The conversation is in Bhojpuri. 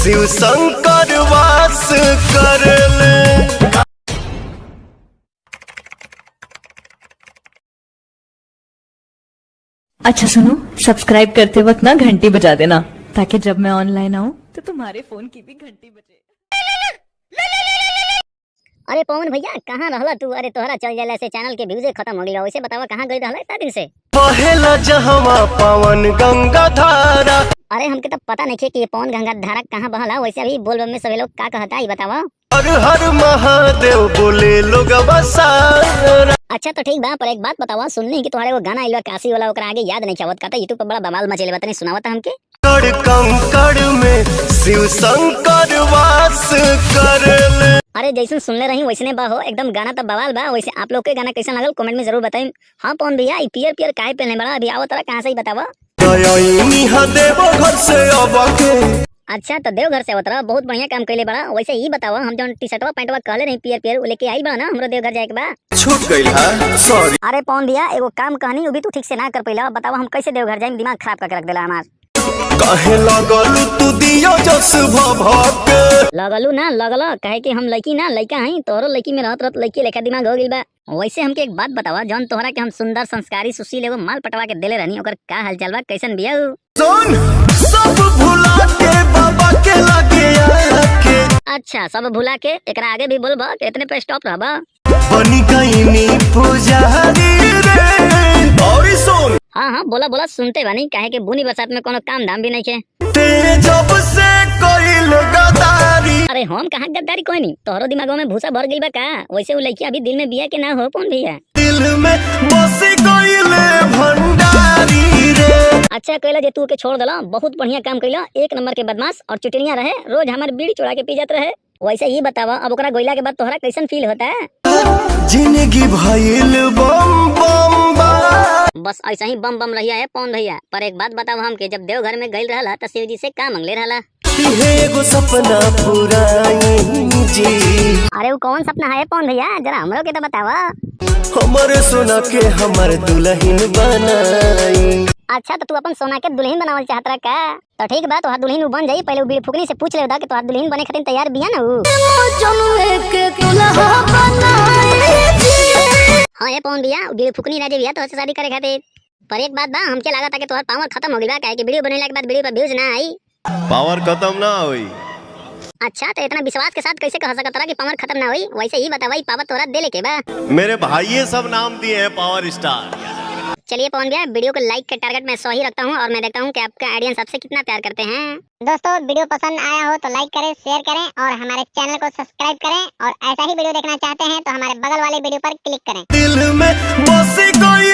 शिव शंकर वास करले। अच्छा सुनो, सब्सक्राइब करते वक्त ना घंटी बजा देना, ताकि जब मैं ऑनलाइन आऊँ तो तुम्हारे फोन की भी घंटी बजे। अरे पवन भैया कहाँ रहला तू? अरे तोहरा चल जाला से चैनल के व्यूज खत्म हो गइल। वैसे बतावा कहाँ गई रहला इतना दिन से? पहला जहवा पवन गंगा धारा। अरे हमके तो पता नहीं कि ये पवन गंगा धारा कहाँ बहला। वैसे अभी बोलबम में सभी लोग का कहता है बतावा। हर हर महादेव बोले लोग बसारा। अच्छा तो ठीक बा, पर एक बात बतावा, सुननी कि तुम्हारे वो गाना आइल काशी वाला, ओकरा आगे याद नहीं चावत का यूट्यूब पर बड़ा बवाल मचेले, बता नहीं सुनावता हमके। कड़ कंकड़ में शिव शंकर वास करले। अरे जैसे सुनले रही वैसने बा हो, एकदम गाना तो बवाल बा। वैसे आप लोग के गाना कैसा लगल कमेंट में जरूर बताइए। हाँ पवन भैया पियर पियर काहे पहनले बड़ा? अभी आवत रहा कहाँ से ही बतावा। देवघर से अब अच्छा तो देवघर से आवत रहा, बहुत बढ़िया काम कैले बड़ा। वैसे ही बतावा, हम जो टी शर्टवा पैंटवा कहले नहीं पियर पियर लेके आई बड़ा ना, हमरो देवघर जाए के बा। छूट गई है, सॉरी। अरे पवन भैया एगो काम कहनी, वो भी तू ठीक से ना कर पैला। बतावा हम कैसे देवघर जाए? दिमाग खराब करके रख देला हमार। काहे लगल तू दियो जस भभक। लगलू ना लगल, कहे कि हम लड़की ना लड़का हई, तोहरो लड़की में रहत रहत लड़की लेखा दिमाग हो गइल बा। वैसे हमके एक बात बतावा, जौन तोहरा के हम सुंदर संस्कारी सुशील एगो माल पटवा के देले रहनी, ओकर का हालचाल बा? कैसन बिया? सुन सब भुला के बाबा के लगे आके। अच्छा सब भुला के एकरा आगे भी बोलबा कि इतने पे स्टॉप रहबा? बनी गईनी पुजारी रे। और सुन। हाँ बोला बोला, सुनते बानी। काहे के बुनी बरसात में कोनो काम धाम भी नहीं के। ते जब से कोई गदारी। अरे हम कहाँ गद्दारी कोई नहीं, तोहरो दिमागो में भूसा भर गइल बा का? वैसे वो लड़की अभी दिल में बिया के ना हो पवन भैया? दिल में बसी गईले भंडारी रे। अच्छा कहला जे तू के छोड़ दला, बहुत बढ़िया काम कैला। एक नंबर के बदमाश और चुटनिया रहे, रोज हमार बीड़ी चुरा के पी जात रहे। वैसे ही बतावा, अब ओकरा गोइला के बाद तोहरा कैसन फील होता है? जिंदगी भइल बम बम बा। बस ऐसा ही बम बम रहिया है पवन भैया। पर एक बात बतावा हमके, जब देवघर में गइल रहला त शिव जी से का मंगले रहला? एगो सपना पुराई जी। अरे वो कौन सपना है पवन भैया? जरा हमरो के तो बतावा। हमरे सोना के हमर दुल्हन बनाई। अच्छा तो तू अपन सोना के दुल्हन बनावल चाहत रहा का? तो ठीक बा, तोहार दुल्हन बन जाई। पहले बीड़ी फुकनी से पूछ ले कि तोहार दुल्हन बने खातिर तैयार बिया ना उ? हाँ ये पवन भैया, बीड़ी फुकनी राजे भैया तो शादी करे खातिर। पर एक बात बा, हमके लागत है कि तोहार पावर खत्म हो गइल बा, काहे कि वीडियो बनेला के बाद वीडियो पर व्यूज ना आई। पावर खत्म ना होई। अच्छा तो इतना विश्वास के साथ कैसे कह सकत रहा कि पावर खत्म ना हुई? वैसे ही बतावाई पावर तोरा दे लेके बा। मेरे भाई सब नाम दिए हैं पावर स्टार। चलिए पवन भैया, वीडियो को लाइक का टारगेट मैं 100 ही रखता हूँ, और मैं देखता हूँ कि आपका ऑडियंस आपसे कितना प्यार करते हैं। दोस्तों वीडियो पसंद आया हो तो लाइक करें, शेयर करें और हमारे चैनल को सब्सक्राइब करें। और ऐसा ही वीडियो देखना चाहते हैं तो हमारे बगल वाले वीडियो पर क्लिक करें। दिल में बसी गई